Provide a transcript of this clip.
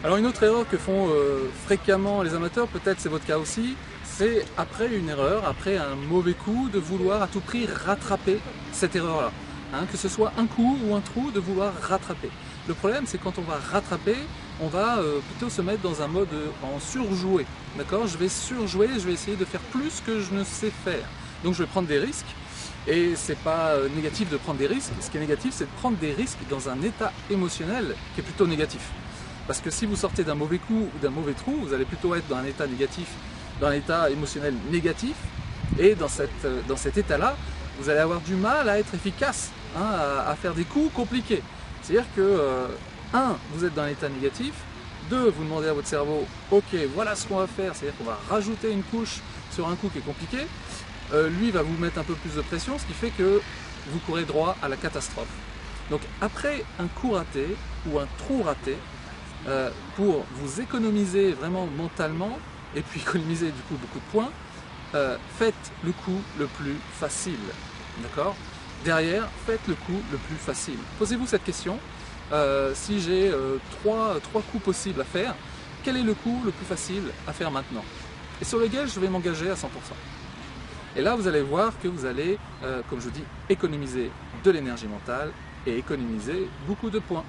Alors une autre erreur que font fréquemment les amateurs, peut-être c'est votre cas aussi, c'est après une erreur, après un mauvais coup, de vouloir à tout prix rattraper cette erreur-là. Hein, que ce soit un coup ou un trou, de vouloir rattraper. Le problème, c'est quand on va rattraper, on va plutôt se mettre dans un mode en surjouer. D'accord? Je vais surjouer, je vais essayer de faire plus que je ne sais faire. Donc je vais prendre des risques. Et c'est pas négatif de prendre des risques. Ce qui est négatif, c'est de prendre des risques dans un état émotionnel qui est plutôt négatif. Parce que si vous sortez d'un mauvais coup ou d'un mauvais trou, vous allez plutôt être dans un état négatif, dans un état émotionnel négatif. Et dans cet état-là, vous allez avoir du mal à être efficace, hein, à faire des coups compliqués. C'est-à-dire que, vous êtes dans un état négatif. 2, vous demandez à votre cerveau, ok, voilà ce qu'on va faire, c'est-à-dire qu'on va rajouter une couche sur un coup qui est compliqué. Lui va vous mettre un peu plus de pression, ce qui fait que vous courez droit à la catastrophe. Donc après un coup raté ou un trou raté, pour vous économiser vraiment mentalement et puis économiser du coup beaucoup de points, faites le coup le plus facile. D'accord? Derrière, faites le coup le plus facile. Posez-vous cette question. Si j'ai trois coups possibles à faire, quel est le coup le plus facile à faire maintenant? Et sur lequel je vais m'engager à 100%. Et là, vous allez voir que vous allez, comme je dis, économiser de l'énergie mentale et économiser beaucoup de points.